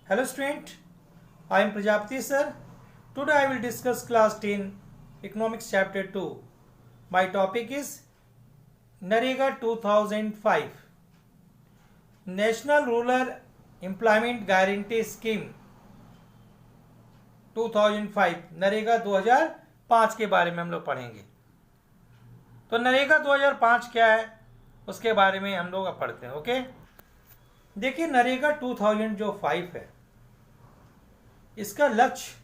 Hello student, I am Prajapati sir. Today I will discuss class 10 economics chapter 2. My topic is NREGA 2005 National Rural Employment Guarantee Scheme 2005 NREGA 2005 के बारे में हम लोग पढ़ेंगे। तो नरेगा 2005 क्या है उसके बारे में हम लोग अब पढ़ते हैं। ओके, देखिए नरेगा 2005 है, इसका लक्ष्य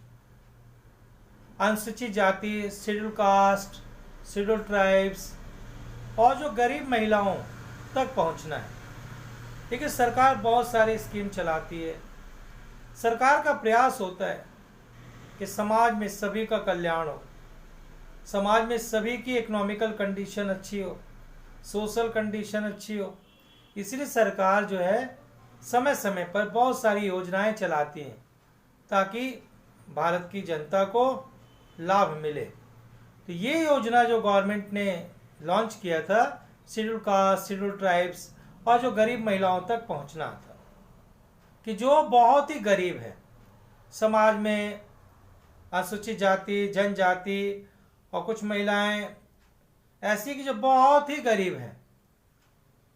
अनुसूचित जाति, शेड्यूल कास्ट, शेड्यूल ट्राइब्स और जो गरीब महिलाओं तक पहुंचना है। देखिए सरकार बहुत सारी स्कीम चलाती है। सरकार का प्रयास होता है कि समाज में सभी का कल्याण हो, समाज में सभी की इकोनॉमिकल कंडीशन अच्छी हो, सोशल कंडीशन अच्छी हो। इसलिए सरकार जो है समय समय पर बहुत सारी योजनाएं चलाती हैं ताकि भारत की जनता को लाभ मिले। तो ये योजना जो गवर्नमेंट ने लॉन्च किया था, शेड्यूल कास्ट, शेड्यूल ट्राइब्स और जो गरीब महिलाओं तक पहुंचना था, कि जो बहुत ही गरीब है समाज में, अनुसूचित जाति, जनजाति और कुछ महिलाएं ऐसी कि जो बहुत ही गरीब हैं।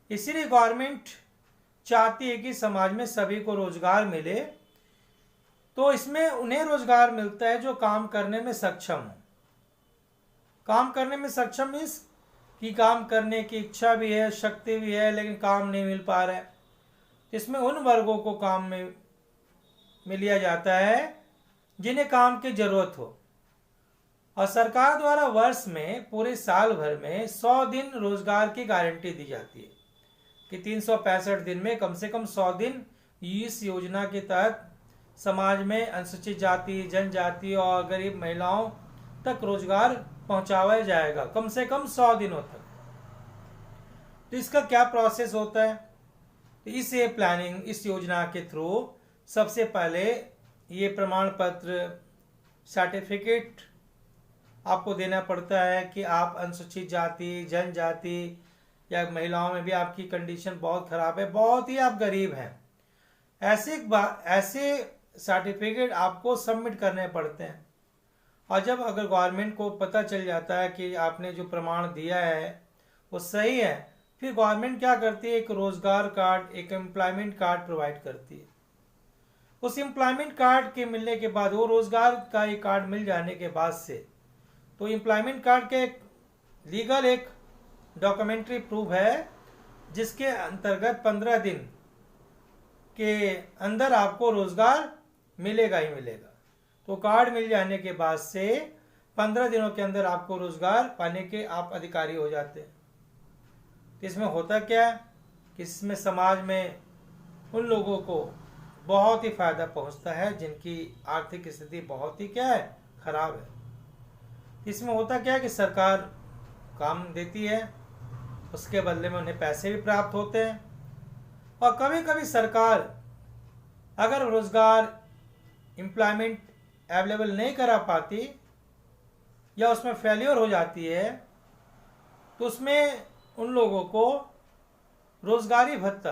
इसीलिए गवर्नमेंट चाहती है कि समाज में सभी को रोजगार मिले। तो इसमें उन्हें रोजगार मिलता है जो काम करने में सक्षम हो। काम करने में सक्षम मीन्स कि काम करने की इच्छा भी है, शक्ति भी है, लेकिन काम नहीं मिल पा रहा है। इसमें उन वर्गों को काम में लिया जाता है जिन्हें काम की जरूरत हो। और सरकार द्वारा वर्ष में पूरे साल भर में 100 दिन रोजगार की गारंटी दी जाती है कि 365 दिन में कम से कम 100 दिन इस योजना के तहत समाज में अनुसूचित जाति, जनजाति और गरीब महिलाओं तक रोजगार पहुंचाया जाएगा, कम से कम 100 दिनों तक। तो इसका क्या प्रोसेस होता है? तो इस प्लानिंग, इस योजना के थ्रू सबसे पहले ये प्रमाण पत्र, सर्टिफिकेट आपको देना पड़ता है कि आप अनुसूचित जाति, जनजाति या महिलाओं में भी आपकी कंडीशन बहुत खराब है, बहुत ही आप गरीब हैं। ऐसे सर्टिफिकेट आपको सबमिट करने पड़ते हैं। और जब अगर गवर्नमेंट को पता चल जाता है कि आपने जो प्रमाण दिया है वो सही है, फिर गवर्नमेंट क्या करती है, एक रोजगार कार्ड, एक एम्प्लॉयमेंट कार्ड प्रोवाइड करती है। उस एम्प्लॉयमेंट कार्ड के मिलने के बाद, वो रोजगार का एक कार्ड मिल जाने के बाद से, तो एम्प्लॉयमेंट कार्ड के एक लीगल एक डॉक्यूमेंट्री प्रूफ है जिसके अंतर्गत 15 दिन के अंदर आपको रोजगार मिलेगा ही मिलेगा। तो कार्ड मिल जाने के बाद से 15 दिनों के अंदर आपको रोजगार पाने के आप अधिकारी हो जाते हैं। इसमें होता क्या है कि इसमें समाज में उन लोगों को बहुत ही फायदा पहुंचता है जिनकी आर्थिक स्थिति बहुत ही क्या है, खराब है। इसमें होता क्या है कि सरकार काम देती है, उसके बदले में उन्हें पैसे भी प्राप्त होते हैं। और कभी कभी सरकार अगर रोजगार, एम्प्लॉयमेंट अवेलेबल नहीं करा पाती या उसमें फेल्योर हो जाती है, तो उसमें उन लोगों को रोजगारी भत्ता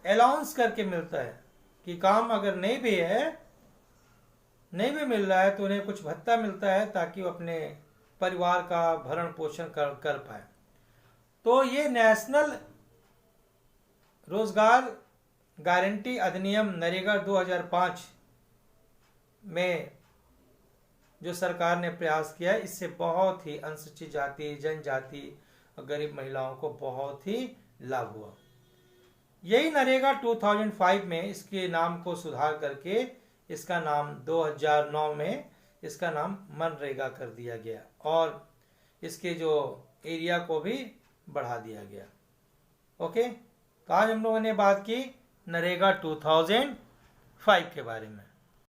अलाउंस करके मिलता है कि काम अगर नहीं भी मिल रहा है तो उन्हें कुछ भत्ता मिलता है ताकि वो अपने परिवार का भरण पोषण कर पाए। तो ये नेशनल रोजगार गारंटी अधिनियम नरेगा 2005 में जो सरकार ने प्रयास किया, इससे बहुत ही अनुसूचित जाति, जनजाति और गरीब महिलाओं को बहुत ही लाभ हुआ। यही नरेगा 2005 में इसके नाम को सुधार करके इसका नाम 2009 में इसका नाम मनरेगा कर दिया गया और इसके जो एरिया को भी बढ़ा दिया गया। ओके, तो आज हम लोगों ने बात की नरेगा 2005 के बारे में।